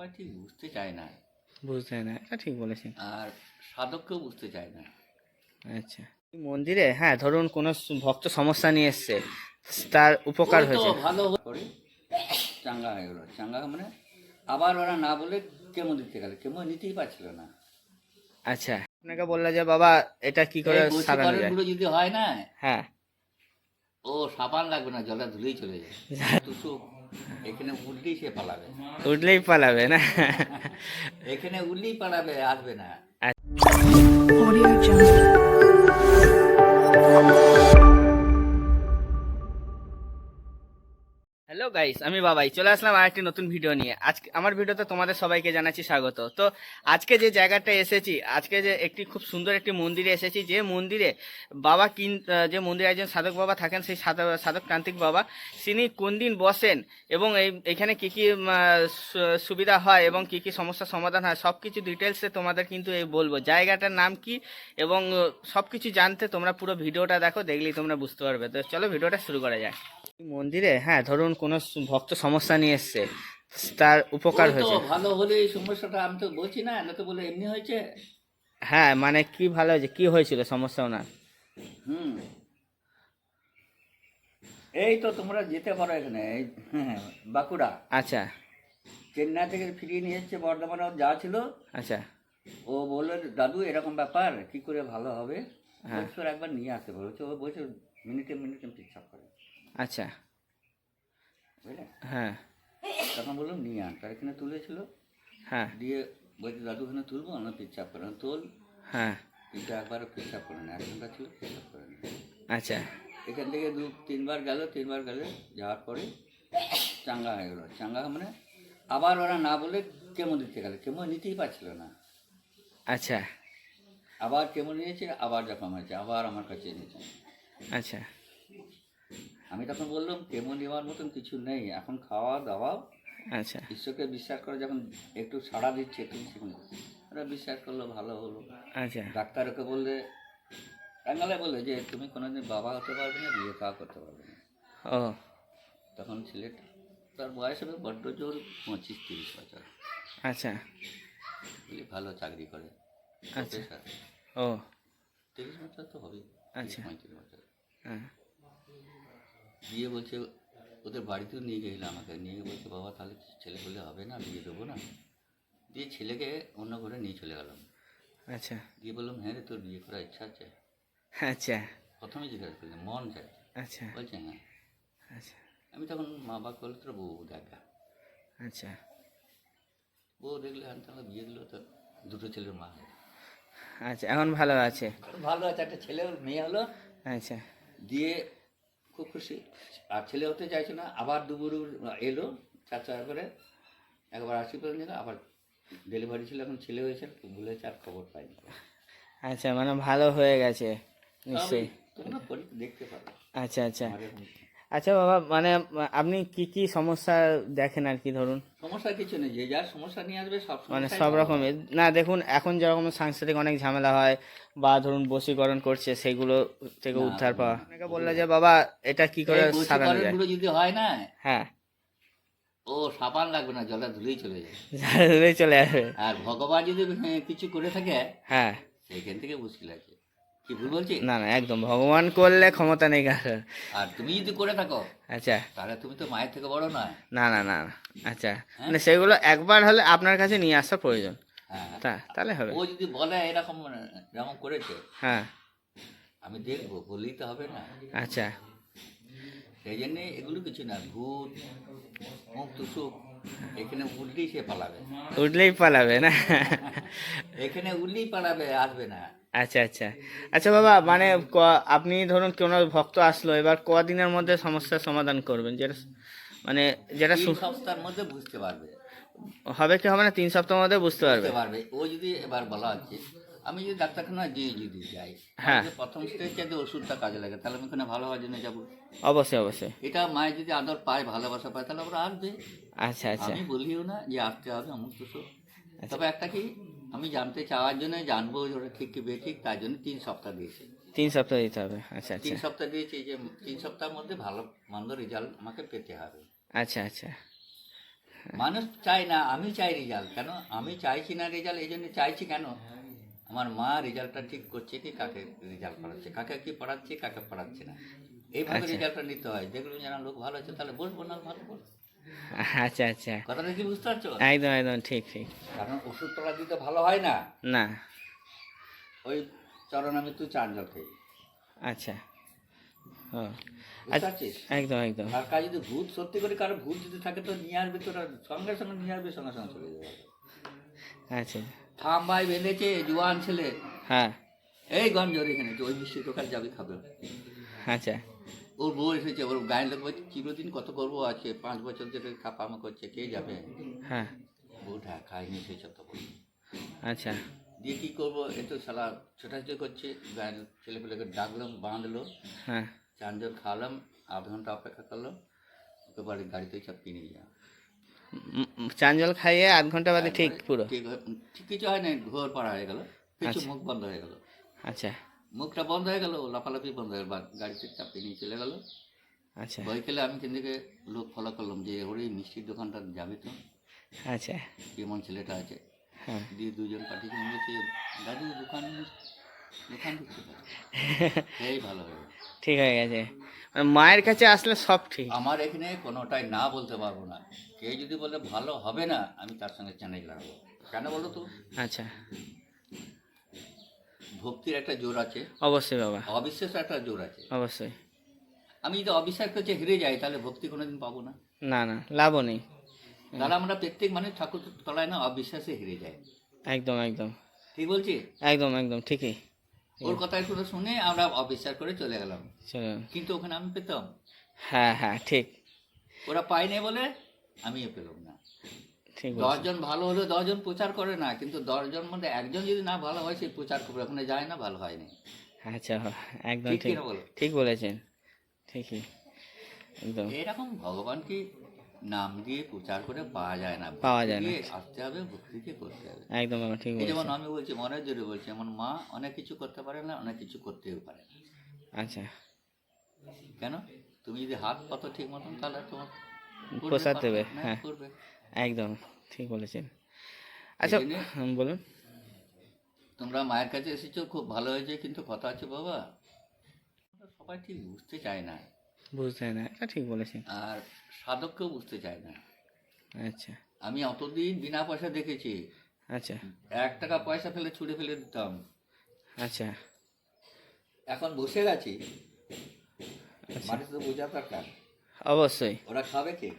সবাই ঠিক বুঝতে চায় না, বুঝতে না, এটা ঠিক বলেছেন। আর সাধককেও বুঝতে চায় না। আচ্ছা, এই মন্দিরে হ্যাঁ ধরুন কোনো ভক্ত সমস্যা নিয়ে এসছে, তার উপকার ওই তো হয়েছে। ভালো করে চাঙ্গা হয়ে গেলো। চাঙ্গা মানে আবার ওরা না বলে কেমো দিতে গেলে, কেমো নিতেই পারছিল না। আচ্ছা, আপনাকে বললো যে বাবা এটা কি করে এই সারানো বশীকরণ যায়। গুলো যদি হয় না, হ্যাঁ। ও সাবান লাগবে না, জলে ধুলেই চলে যায়। তুসুক এখানে উঠলেই সে পালাবে, উঠলেই পালাবে না। এখানে উঠলেই পালাবে, আসবে না। Audio Jungle. হ্যালো গাইস, আমি বাবাই চলে আসলাম আর একটি নতুন ভিডিও নিয়ে। আজকে আমার ভিডিওতে তোমাদের সবাইকে জানাচ্ছি স্বাগত। তো আজকে যে জায়গাটা এসেছি, আজকে যে একটি খুব সুন্দর একটি মন্দিরে এসেছি, যে মন্দিরে বাবা যে মন্দিরে একজন সাধক বাবা থাকেন, সেই সাধক তান্ত্রিক বাবা তিনি কোন দিন বসেন এবং এখানে কি কি সুবিধা হয় এবং কি কি সমস্যার সমাধান হয় সব কিছু ডিটেলসে তোমাদের কিন্তু বলবো। জায়গাটার নাম কি এবং সব কিছু জানতে তোমরা পুরো ভিডিওটা দেখো, দেখলেই তোমরা বুঝতে পারবে। তো চলো ভিডিওটা শুরু করা যায়। মন্দিরে হ্যাঁ ধরুন কোনো ভক্ত সমস্যা নিয়ে এসছে, তার উপকার ওই তো হয়েছে। ভালো হলে এই সমস্যাটা, আমি তো বলছি না, না তো বলে এমনি হয়েছে। হ্যাঁ মানে কি ভালো হয়েছে, কি হয়েছিল সমস্যা ওনার? হুম, এই তো তোমরা যেতে পারো এখানে, এই বাঁকুড়া। আচ্ছা চেন্নাই থেকে ফিরিয়ে নিয়ে এসছে বর্ধমানে, ওর যা ছিল। আচ্ছা। ও বললো, দাদু এরকম ব্যাপার, কি করে ভালো হবে? হ্যাঁ বছর একবার নিয়ে আসতে বলেছে। ও বলছে মিনিটে মিনিটে পেচ্ছাপ করে, আচ্ছা। বুঝলে? হ্যাঁ তখন বললাম নিয়ে আন, তার এখানে তুলেছিল। হ্যাঁ দিয়ে বলছে দাদু এখানে তুলবো না, পেচ্ছাপ করে না, তোল। হ্যাঁ। কিন্তু একবারও পেচ্ছাপ করে না, 1 ঘন্টা ছিল, পেচ্ছাপ করে না। আচ্ছা এখান থেকে 2-3 বার গেল, 3 বার গেলে যাওয়ার পরে চাঙ্গা হয়ে গেলো। চাঙ্গা মানে আবার ওরা না বলে কেমো দিতে গেলে, কেমো নিতেই পারছিল না। আচ্ছা আবার কেমো নিয়েছে, আবার যখন হয়েছে আবার আমার কাছে এনেছে। আচ্ছা। আমি তখন বললাম কেমো নেওয়ার মতন কিছু নেই, এখন খাওয়া দাওয়া, আচ্ছা ঈশ্বরকে বিশ্বাস করে যখন একটু সাড়া দিচ্ছে, তুমি সেখানে ওরা বিশ্বাস করলো, ভালো হলো। আচ্ছা। ডাক্তার ওকে বললে, টাঙ্গালে বললে যে তুমি কোনোদিন বাবা হতে পারবে না, বিয়ে খাওয়া করতে পারবে না। ও তখন ছেলেটা, তার বয়স হবে বড্ড জোর 25-30 বছর। আচ্ছা বলি ভালো চাকরি করে, আচ্ছা। প্রফেসর। ও 30 বছর তো হবেই, আচ্ছা। 35 বছর। হ্যাঁ দিয়ে বলছে, ওদের বাড়িতেও নিয়ে গেছিলো, আমাকে নিয়ে গিয়ে বলছে বাবা তাহলে ছেলে হলে হবে না, বিয়ে দেবো না। দিয়ে ছেলেকে অন্য ঘরে নিয়ে চলে গেলাম। আচ্ছা দিয়ে বললাম হ্যাঁ রে, তোর বিয়ে করার ইচ্ছা আছে? আচ্ছা প্রথমে জিজ্ঞাসা করলাম মন চাই, আচ্ছা বলছে হ্যাঁ। আচ্ছা আমি তখন মা বাবা করলে তোর বউ দেখা, আচ্ছা বউ দেখলে আমি তাহলে বিয়ে দিল, তো 2টো ছেলের মা হয়। আচ্ছা। এখন ভালো আছে? ভালো আছে, একটা ছেলে ওর মেয়ে হলো। আচ্ছা দিয়ে খুব খুশি। আর ছেলে হতে চাইছে না, আবার দুপুর এলো 4 করে, একবার 80% দিল, আবার ডেলিভারি ছিল, এখন ছেলে হয়েছে, বলেছে আর খবর পাইনি। আচ্ছা, মানে ভালো হয়ে গেছে সবই নিশ্চয়ই। তোমরা পরে দেখতে পারো আচ্ছা আচ্ছা। আমার এরকম। আচ্ছা বাবা, মানে আপনি কি কি সমস্যা দেখেন আর কি? ধরুন সমস্যা কিছু নেই, যে যার সমস্যা নিয়ে আসবে সব মানে সমস্যাই সব ভালো হয়। রকমের না, দেখুন এখন যেরকম সাংসারিক অনেক ঝামেলা হয় বা ধরুন বশীকরণ করছে, সেগুলো থেকে না, উদ্ধার পাওয়া। না, আপনাকে বললো যে বাবা এটা কি করে এই সারানো বশীকরণ যায়। গুলো যদি হয় না, হ্যাঁ। ও সাবান লাগবে না, জলে ধুলেই চলে যায়। ঝাড়ুলেই চলে আসবে। আর ভগবান যদি কিছু করে থাকে, হ্যাঁ। সেইখান থেকে মুশকিল আছে। কি ভুল বলছি? না না, একদম ভগবান করলে ক্ষমতা নেই কারোর। আর তুমি যদি করে থাকো, আচ্ছা। তাহলে তুমি তো মায়ের থেকে বড় নয়। না না না না। আচ্ছা, হ্যাঁ? মানে সেগুলো একবার হলে আপনার কাছে নিয়ে আসা প্রয়োজন, হ্যাঁ, তাহলে হবে। ও যদি বলে এরকম এরকম করেছে, হ্যাঁ। আমি দেখবো, বললেই তো হবে না। আচ্ছা সেই জন্যে এগুলো কিছু না, ভূত মুখ তুসুক এখানে উঠলেই সে পালাবে, উঠলেই পালাবে না। এখানে উঠলেই পালাবে, আসবে না। আচ্ছা আচ্ছা। আচ্ছা বাবা, মানে আপনি ধরুন কোনো ভক্ত আসলো, এবার কদিনের মধ্যে সমস্যার সমাধান করবেন? যেটা মানে যেটা 3 সপ্তাহের মধ্যে বুঝতে পারবে, হবে কি হবে না, 3 সপ্তাহের মধ্যে বুঝতে পারবে। বুঝতে পারবে। ও যদি এবার বলা হচ্ছে, আমি যদি ডাক্তারখানা দিয়ে যদি যাই, হ্যাঁ। তাহলে প্রথম স্টেজে যদি ওষুধটা কাজে লাগে, তাহলে আমি ওখানে ভালো হওয়ার জন্য যাবো। অবশ্যই অবশ্যই। এটা মায়ের যদি আদর পায়, ভালোবাসা পায়, তাহলে ওরা আসবে। আচ্ছা আচ্ছা আমি বলিও না যে আসতে হবে অমুক কিছু। আচ্ছা। তবে একটা কি, আমি জানতে চাওয়ার জন্য, জানবো যে ওরা ঠিক কি বেঠিক, তার জন্য 3 সপ্তাহ দিয়েছে। 3 সপ্তাহ দিতে হবে। আচ্ছা আচ্ছা 3 সপ্তাহ দিয়েছে, যে 3 সপ্তাহের মধ্যে ভালো মন্দ রেজাল্ট আমাকে পেতে হবে। আচ্ছা আচ্ছা। মানুষ চায় না, আমি চাই রেজাল্ট। কেন আমি চাইছি না রেজাল্ট? এই জন্য চাইছি কেন, আমার মা রেজাল্টটা ঠিক করছে কি, কাকে রেজাল্ট পড়াচ্ছে, কাকে কি পড়াচ্ছে, কাকে পড়াচ্ছে না, এইভাবে আচ্ছা। রেজাল্টটা নিতে হয়। দেখলো যেন লোক ভালো আছে তাহলে বসবো, না ভালো বলবো। আচ্ছা আচ্ছা, কথাটা কি বুঝতে পারছো? একদম একদম ঠিক ঠিক। কারণ ওষুধ তলা দিতে ভালো হয় না, না, ওই চরণামৃত্যু চার জল খেয়ে। আচ্ছা, ও বুঝতে পারছিস? একদম একদম। তার কাজ যদি ভূত, সত্যি করে কারো ভূত যদি থাকে তো নিয়ে আসবে, তোরা সঙ্গে সঙ্গে নিয়ে আসবে, সঙ্গে সঙ্গে চলে যাবে। আচ্ছা, থাম ভাই, বেঁধেছে জোয়ান ছেলে, হ্যাঁ, এই গঞ্জর এখানে তো ওই মিষ্টি দোকান যাবে খাবে। আচ্ছা, ওর বউ এসেছে, ওর গায়ের লোক বলছে চিরদিন কত করবো আছে, 5 বছর ধরে কাপামা করছে, কে যাবে? হ্যাঁ, বউটা খায়নি সেই সব, তখন আচ্ছা, দিয়ে কী করবো, এ তো শালা ছোটাছুটি করছে, গায়ের ছেলেপেলেকে ডাকলাম, বাঁধলো, হ্যাঁ, চাঞ্জল খাওয়ালাম, 8 ঘন্টা অপেক্ষা করলাম, ওকে বাড়ির গাড়িতে চাপিয়ে নিয়ে যাওয়া। চাঞ্জল খাইয়ে 8 ঘন্টা বাদে ঠিক পুরো? ঠিক ঠিক কিছু হয় না, ঘোর পাড়া হয়ে গেল, কিছু আচ্ছা। মুখ বন্ধ হয়ে গেল, আচ্ছা মুখটা বন্ধ হয়ে গেল, লাফালাফি বন্ধ হয়ে গেল, গাড়িতে চাপিয়ে নিয়ে চলে গেল। আচ্ছা বইকালে আমি কিন্তু লোক ফলো করলাম যে ওর এই মিষ্টির দোকানটা যাবে তো, আচ্ছা, কেমন ছেলেটা আছে, হ্যাঁ। দিয়ে 2 জন পাঠিয়েছে, বলছে দাদু দোকান দোকান দিচ্ছে, এই ভালো হয়ে গেল। ঠিক হয়ে গেছে, মানে মায়ের কাছে আসলে সব ঠিক। আমার এখানে কোনোটাই না বলতে পারবো না, কে যদি বলে ভালো হবে না, আমি তার সঙ্গে চ্যালেঞ্জ লাগাবো। কেন বলো তো? আচ্ছা, ভক্তির একটা জোর আছে, অবশ্যই বাবা, অবিশ্বাসের একটা জোর আছে। অবশ্যই। আমি যদি অবিশ্বাস করছে হেরে যাই, তাহলে ভক্তি কোনোদিন পাবো না। না না, লাভও নেই। তাহলে আমরা প্রত্যেক মানুষ ঠাকুর তলায় না অবিশ্বাসে হেরে যায়। একদম একদম, ঠিক বলছি? একদম একদম ঠিকই। ওর কথা একটু শুনে আমরা অবিশ্বাস করে চলে গেলাম, চলো, কিন্তু ওখানে আমি পেতাম, হ্যাঁ হ্যাঁ ঠিক, ওরা পায়নি বলে আমিও পেলাম না। ঠিক 10 বলছো। জন ভালো হলে 10 জন প্রচার করে না, কিন্তু 10 জন মধ্যে একজন যদি না ভালো হয়, সে প্রচার করবে, ওখানে যায় না, ভালো হয়নি। আচ্ছা, একদম ঠিক ঠিক, কিনা বলো? ঠিক বলেছেন, ঠিকই, একদম এরকম ভগবানকে নাম দিয়ে প্রচার করে পাওয়া যায় না, পাওয়া যায় ভক্তি না। দিয়ে আসতে হবে, ভক্তি দিয়ে করতে হবে। একদম বাবা, ঠিক এই যেমন বলছেন। আমি বলছি, মনের জোরে বলছি, আমার মা অনেক কিছু করতে পারে না, অনেক কিছু করতেও পারে না। আচ্ছা, কেন? তুমি যদি হাত পাতো ঠিক মতন, তাহলে তোমার করবে, প্রসাদ দেবে, পারবে না, হ্যাঁ করবে। একদম ঠিক বলেছেন। আচ্ছা, এই জন্যে বলুন। তোমরা মায়ের কাছে এসেছো, খুব ভালো হয়েছে, কিন্তু কথা আছে বাবা, সবাই ঠিক বুঝতে চায় না, বুঝতে না, এটা ঠিক বলেছেন। আর সাধককেও বুঝতে চায় না। আচ্ছা আমি অতদিন বিনা পয়সা দেখেছি, আচ্ছা 1 টাকা পয়সা ফেলে ছুঁড়ে ফেলে দিতাম, আচ্ছা এখন বসে গেছি, আচ্ছা, মানুষ তো বোঝা দরকার, অবশ্যই ওরা খাবে কি?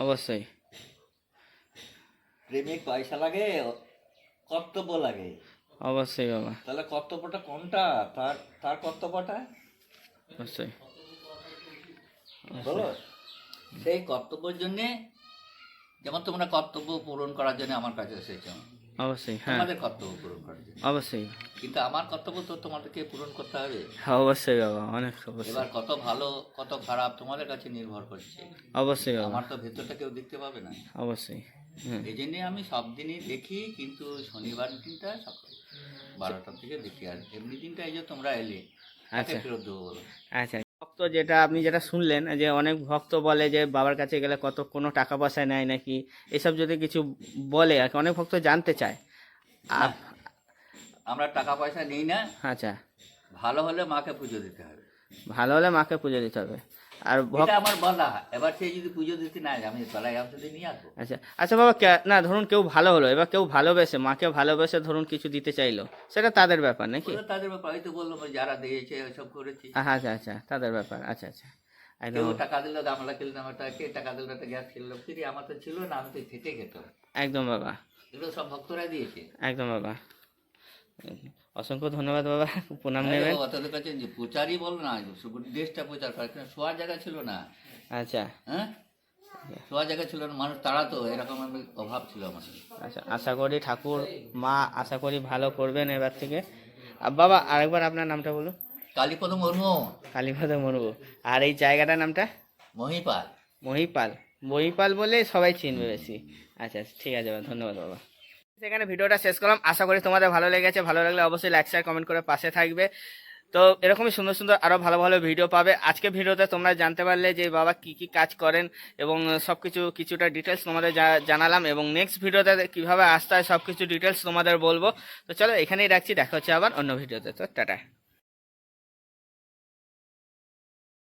অবশ্যই, প্রেমিক পয়সা লাগে, কর্তব্য লাগে, অবশ্যই বাবা, তাহলে কর্তব্যটা কোনটা, তার তার কর্তব্যটা অবশ্যই, বলো। সেই কর্তব্যের জন্যে, যেমন তোমরা কর্তব্য পূরণ করার জন্য আমার কাছে এসেছো, অবশ্যই, হ্যাঁ তোমাদের কর্তব্য পূরণ করার জন্য, অবশ্যই, কিন্তু আমার কর্তব্য তো তোমাদেরকে পূরণ করতে হবে। হ্যাঁ অবশ্যই বাবা, অনেক অবশ্যই, এবার কত ভালো কত খারাপ তোমাদের কাছে নির্ভর করছে, অবশ্যই বাবা, আমার তো ভেতরটা কেউ দেখতে পাবে না। অবশ্যই, হুম, এই জন্যে আমি সব দিনই দেখি, কিন্তু শনিবার দিনটা সকাল 12টা থেকে দেখি, আর এমনি দিনটা এই যে তোমরা এলে, আচ্ছা। ফেরত দেবো বলো। আচ্ছা, ভক্ত যেটা আপনি যেটা শুনলেন যে অনেক ভক্ত বলে যে বাবার কাছে গেলে কত কোনো টাকা পয়সা নেয় নাকি, এসব যদি কিছু বলে আর কি, অনেক ভক্ত জানতে চায়। না, আমরা টাকা পয়সা নিই না, আচ্ছা, ভালো হলে মাকে পুজো দিতে হবে, ভালো হলে মাকে পুজো দিতে হবে। আর এটা আমার বলা। এবার সে যদি পুজো দিতে না যায়, আমি তলায় গামছা নিয়ে আসবো। আচ্ছা আচ্ছা বাবা, না ধরুন কেউ ভালো হলো, এবার কেউ ভালোবেসে মাকে ভালোবেসে ধরুন কিছু দিতে চাইলো, সেটা তাদের ব্যাপার নাকি? ওটা তাদের ব্যাপার, হয়তো বললো যারা দিয়েছে ওইসব করেছি। আচ্ছা আচ্ছা, তাদের ব্যাপার, আচ্ছা আচ্ছা, একদম কেউ টাকা দিল, গামলা কিনলাম একটা, কে টাকা দিল একটা গ্যাস কিনলাম, ফিরে আমার তো ছিল না, আমি তো খেটে খেতাম, একদম বাবা, এগুলো সব ভক্তরা দিয়েছে। একদম বাবা, অসংখ্য ধন্যবাদ বাবা, প্রণাম নেবেন। অতদের কাছে যে প্রচারই বল না, শুধু দেশটা প্রচার করে, কিন্তু শোয়ার জায়গা ছিল না। আচ্ছা হ্যাঁ, শোয়ার জায়গা ছিল না, মানুষ তাড়াতো, এরকম অভাব ছিল আমাদের। আচ্ছা, আশা করি ঠাকুর মা আশা করি ভালো করবেন এবার থেকে। আর বাবা আরেকবার আপনার নামটা বলুন। কালীপদ মুর্মু, কালীপদ মুর্মু। আর এই জায়গাটার নামটা? মহিপাল। মহিপাল, মহিপাল বলে সবাই চিনবে বেশি। আচ্ছা ঠিক আছে বাবা, ধন্যবাদ বাবা। সেখানে ভিডিওটা শেষ করলাম, আশা করি তোমাদের ভালো লেগেছে। ভালো লাগলে অবশ্যই লাইক শেয়ার কমেন্ট করে পাশে থাকবে। তো এরকমই সুন্দর সুন্দর আরও ভালো ভালো ভিডিও পাবে। আজকে ভিডিওতে তোমরা জানতে পারলে যে বাবা কি কি কাজ করেন এবং সব কিছুটা ডিটেলস তোমাদের জানালাম, এবং নেক্সট ভিডিওতে কীভাবে আসতে হয় সব কিছু ডিটেলস তোমাদের বলবো। তো চলো এখানেই রাখছি, দেখা হচ্ছে আবার অন্য ভিডিওতে। তো টাটা।